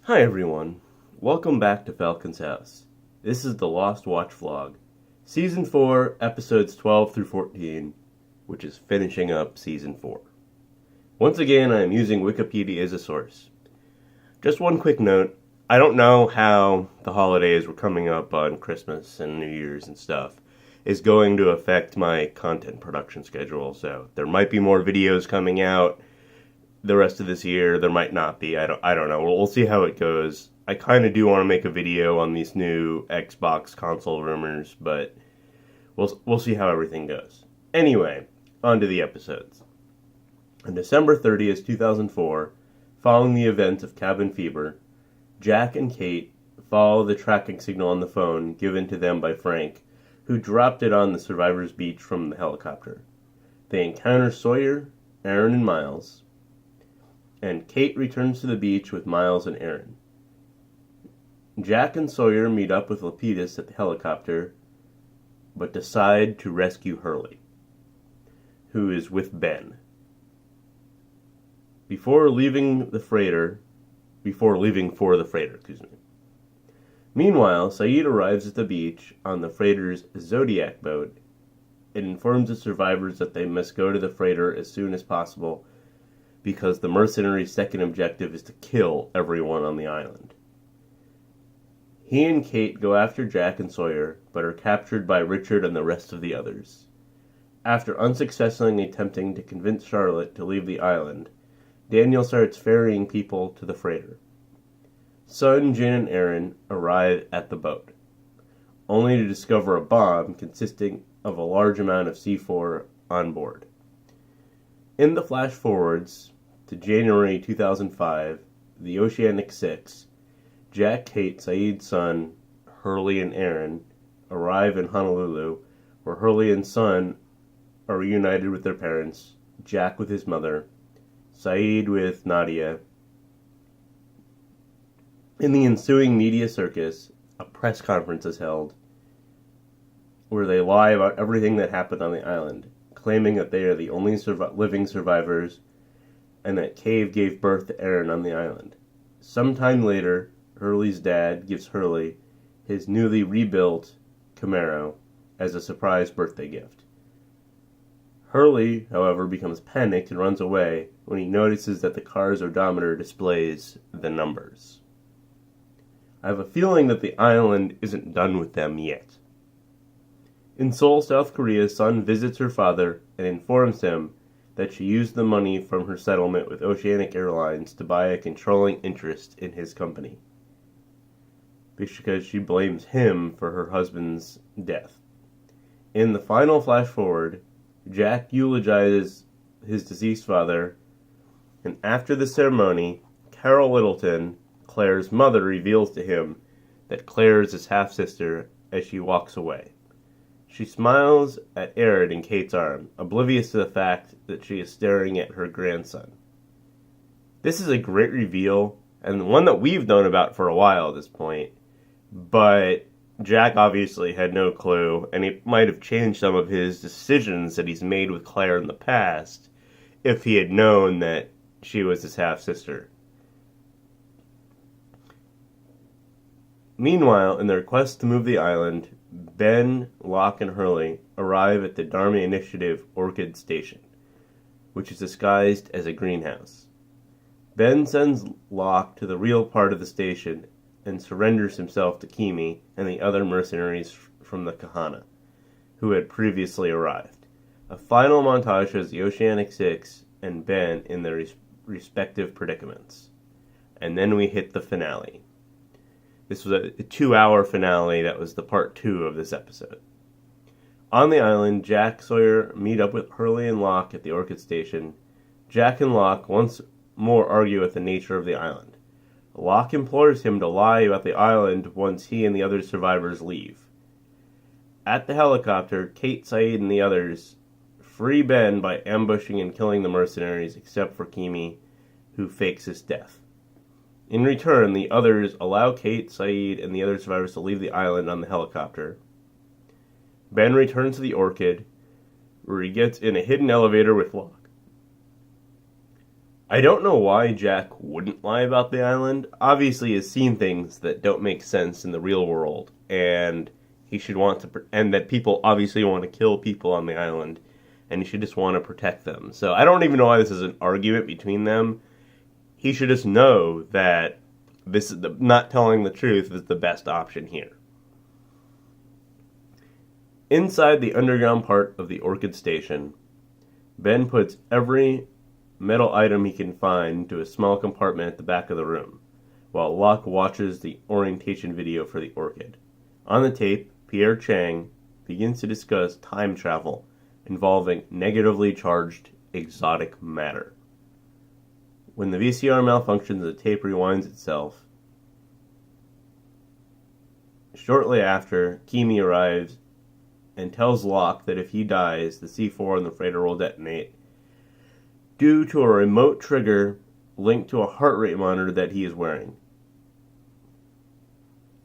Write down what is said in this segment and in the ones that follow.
Hi everyone, welcome back to Falcon's House. This is the Lost Watch vlog, Season 4, Episodes 12 through 14, which is finishing up Season 4. Once again, I am using Wikipedia as a source. Just one quick note, I don't know how the holidays were coming up on Christmas and New Year's and stuff is going to affect my content production schedule, so there might be more videos coming out the rest of this year. There might not be. I don't know. We'll see how it goes. I kind of do want to make a video on these new Xbox console rumors, but we'll see how everything goes. Anyway, on to the episodes. On December 30th, 2004, following the events of cabin fever, Jack and Kate follow the tracking signal on the phone given to them by Frank, who dropped it on the survivors' beach from the helicopter. They encounter Sawyer, Aaron, and Miles, and Kate returns to the beach with Miles and Aaron. Jack and Sawyer meet up with Lapidus at the helicopter, but decide to rescue Hurley, who is with Ben. Before leaving for the freighter. Meanwhile, Saeed arrives at the beach on the freighter's Zodiac boat and informs the survivors that they must go to the freighter as soon as possible because the mercenaries' second objective is to kill everyone on the island. He and Kate go after Jack and Sawyer, but are captured by Richard and the rest of the others. After unsuccessfully attempting to convince Charlotte to leave the island, Daniel starts ferrying people to the freighter. Sun, Jin, and Aaron arrive at the boat, only to discover a bomb consisting of a large amount of C4 on board. In the flash forwards to January 2005, the Oceanic 6, Jack, Kate, Saeed, Sun, Hurley, and Aaron arrive in Honolulu, where Hurley and Sun are reunited with their parents, Jack with his mother, Saeed with Nadia. In the ensuing media circus, a press conference is held, where they lie about everything that happened on the island, claiming that they are the only living survivors and that Cave gave birth to Aaron on the island. Sometime later, Hurley's dad gives Hurley his newly rebuilt Camaro as a surprise birthday gift. Hurley, however, becomes panicked and runs away when he notices that the car's odometer displays the numbers. I have a feeling that the island isn't done with them yet. In Seoul, South Korea, Sun visits her father and informs him that she used the money from her settlement with Oceanic Airlines to buy a controlling interest in his company, because she blames him for her husband's death. In the final flash forward, Jack eulogizes his deceased father, and after the ceremony, Carol Littleton, Claire's mother, reveals to him that Claire is his half-sister as she walks away. She smiles at Aaron in Kate's arm, oblivious to the fact that she is staring at her grandson. This is a great reveal, and one that we've known about for a while at this point, but Jack obviously had no clue, and he might have changed some of his decisions that he's made with Claire in the past if he had known that she was his half-sister. Meanwhile, in their quest to move the island, Ben, Locke, and Hurley arrive at the Dharma Initiative Orchid Station, which is disguised as a greenhouse. Ben sends Locke to the real part of the station and surrenders himself to Kimi and the other mercenaries from the Kahana, who had previously arrived. A final montage shows the Oceanic 6 and Ben in their respective predicaments. And then we hit the finale. This was a 2-hour finale that was the part 2 of this episode. On the island, Jack, Sawyer meet up with Hurley and Locke at the Orchid Station. Jack and Locke once more argue at the nature of the island. Locke implores him to lie about the island once he and the other survivors leave. At the helicopter, Kate, Saeed, and the others free Ben by ambushing and killing the mercenaries except for Kimi, who fakes his death. In return, the others allow Kate, Saeed, and the other survivors to leave the island on the helicopter. Ben returns to the Orchid, where he gets in a hidden elevator with Locke. I don't know why Jack wouldn't lie about the island. Obviously, he's seen things that don't make sense in the real world, and he should want to, and that people obviously want to kill people on the island, and he should just want to protect them. So I don't even know why this is an argument between them. He should just know that this is not telling the truth is the best option here. Inside the underground part of the Orchid Station, Ben puts every metal item he can find into a small compartment at the back of the room, while Locke watches the orientation video for the Orchid. On the tape, Pierre Chang begins to discuss time travel involving negatively charged exotic matter. When the VCR malfunctions, the tape rewinds itself. Shortly after, Kimi arrives and tells Locke that if he dies, the C4 on the freighter will detonate due to a remote trigger linked to a heart rate monitor that he is wearing.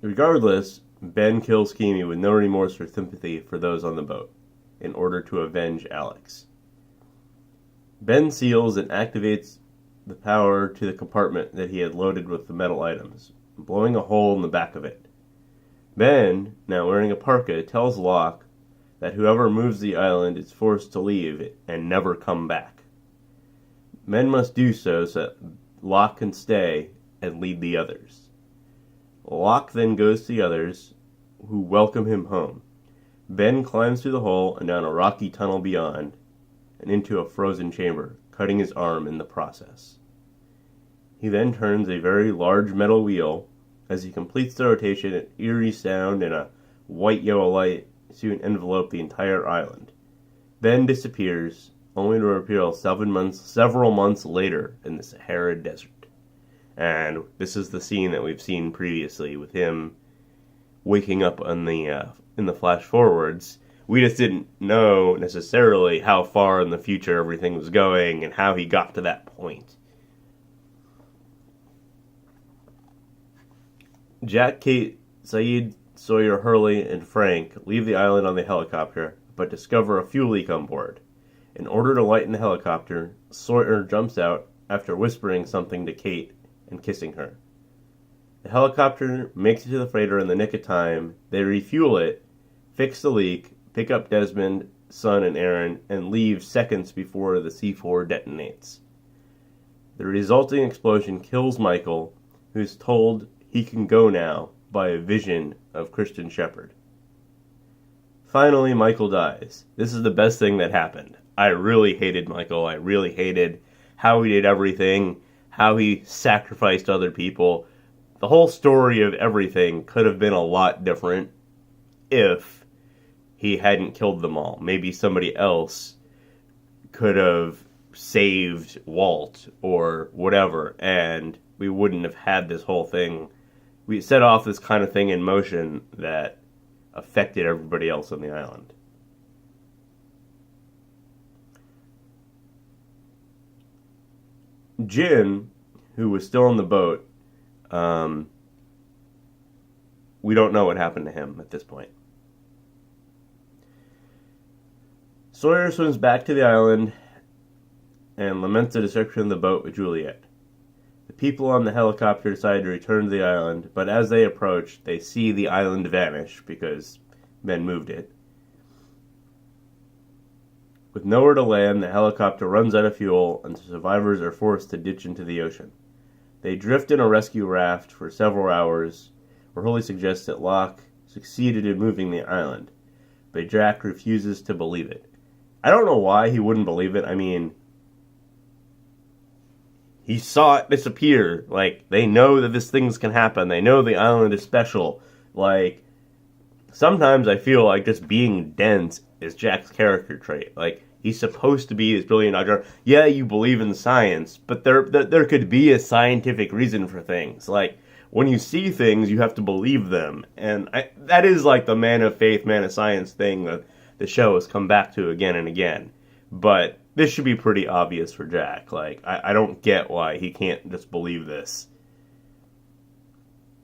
Regardless, Ben kills Kimi with no remorse or sympathy for those on the boat in order to avenge Alex. Ben seals and activates the power to the compartment that he had loaded with the metal items, blowing a hole in the back of it. Ben, now wearing a parka, tells Locke that whoever moves the island is forced to leave and never come back. Men must do so that Locke can stay and lead the others. Locke then goes to the others, who welcome him home. Ben climbs through the hole and down a rocky tunnel beyond, and into a frozen chamber, cutting his arm in the process. He then turns a very large metal wheel. As he completes the rotation, an eerie sound and a white-yellow light soon envelope the entire island. Ben disappears, only to appear several months later in the Sahara Desert. And this is the scene that we've seen previously with him waking up on in the flash forwards. We just didn't know necessarily how far in the future everything was going and how he got to that point. Jack, Kate, Saeed, Sawyer, Hurley, and Frank leave the island on the helicopter, but discover a fuel leak on board. In order to lighten the helicopter, Sawyer jumps out after whispering something to Kate and kissing her. The helicopter makes it to the freighter in the nick of time. They refuel it, fix the leak, pick up Desmond, Sun, and Aaron, and leave seconds before the C4 detonates. The resulting explosion kills Michael, who's told he can go now by a vision of Christian Shepherd. Finally, Michael dies. This is the best thing that happened. I really hated Michael. I really hated how he did everything, how he sacrificed other people. The whole story of everything could have been a lot different if he hadn't killed them all. Maybe somebody else could have saved Walt or whatever, and we wouldn't have had this whole thing. We set off this kind of thing in motion that affected everybody else on the island. Jin, who was still on the boat, we don't know what happened to him at this point. Sawyer swims back to the island and laments the destruction of the boat with Juliet. The people on the helicopter decide to return to the island, but as they approach, they see the island vanish because men moved it. With nowhere to land, the helicopter runs out of fuel, and the survivors are forced to ditch into the ocean. They drift in a rescue raft for several hours, where Holly suggests that Locke succeeded in moving the island, but Jack refuses to believe it. I don't know why he wouldn't believe it. I mean, he saw it disappear. Like, they know that these things can happen. They know the island is special. Like, sometimes I feel like just being dense is Jack's character trait. Like, he's supposed to be this brilliant doctor. Yeah, you believe in science, but there could be a scientific reason for things. Like, when you see things, you have to believe them. And that is like the man of faith, man of science thing that the show has come back to again and again. But this should be pretty obvious for Jack. Like, I don't get why he can't just believe this.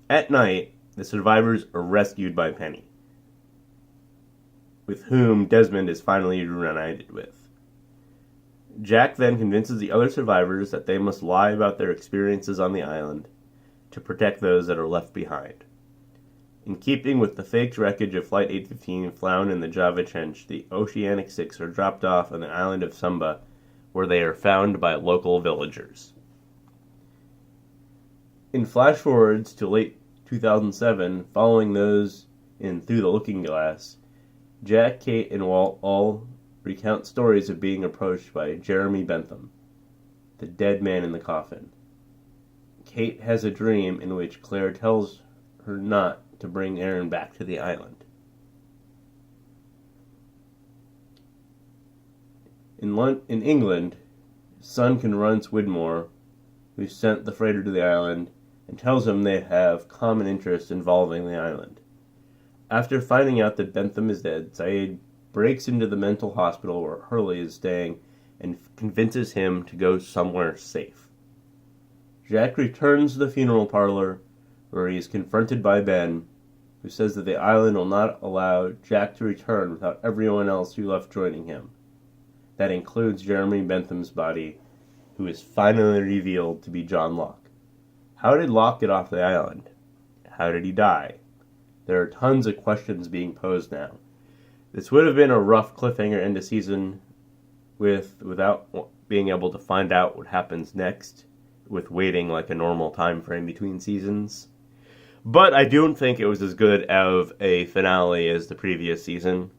At night, the survivors are rescued by Penny, with whom Desmond is finally reunited with. Jack then convinces the other survivors that they must lie about their experiences on the island to protect those that are left behind. In keeping with the faked wreckage of Flight 815 found in the Java Trench, the Oceanic 6 are dropped off on the island of Sumba, where they are found by local villagers. In flash forwards to late 2007, following those in Through the Looking Glass, Jack, Kate, and Walt all recount stories of being approached by Jeremy Bentham, the dead man in the coffin. Kate has a dream in which Claire tells her not to bring Aaron back to the island. In England, Sun confronts Widmore, who sent the freighter to the island, and tells him they have common interests involving the island. After finding out that Bentham is dead, Saeed breaks into the mental hospital where Hurley is staying and convinces him to go somewhere safe. Jack returns to the funeral parlor, where he is confronted by Ben, who says that the island will not allow Jack to return without everyone else who left joining him. That includes Jeremy Bentham's body, who is finally revealed to be John Locke. How did Locke get off the island? How did he die? There are tons of questions being posed now. This would have been a rough cliffhanger end of season without being able to find out what happens next, with waiting like a normal time frame between seasons. But I don't think it was as good of a finale as the previous season.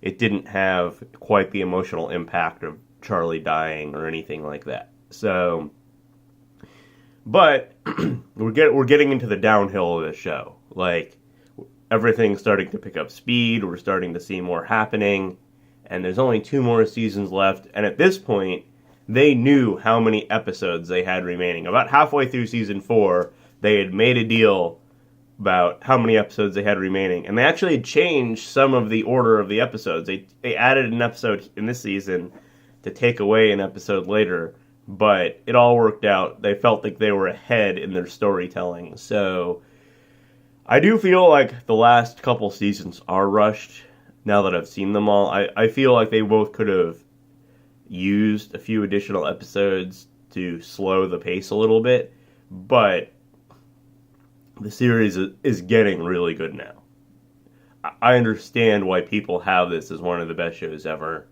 It didn't have quite the emotional impact of Charlie dying or anything like that. So, but we're getting into the downhill of the show. Like, everything's starting to pick up speed, we're starting to see more happening, and there's only 2 more seasons left, and at this point, they knew how many episodes they had remaining. About halfway through season 4, they had made a deal about how many episodes they had remaining, and they actually had changed some of the order of the episodes. They added an episode in this season to take away an episode later, but it all worked out. They felt like they were ahead in their storytelling, so I do feel like the last couple seasons are rushed, now that I've seen them all. I feel like they both could have used a few additional episodes to slow the pace a little bit, but the series is getting really good now. I understand why people have this as one of the best shows ever.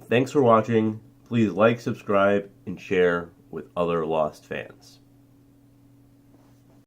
Thanks for watching. Please like, subscribe, and share with other Lost fans.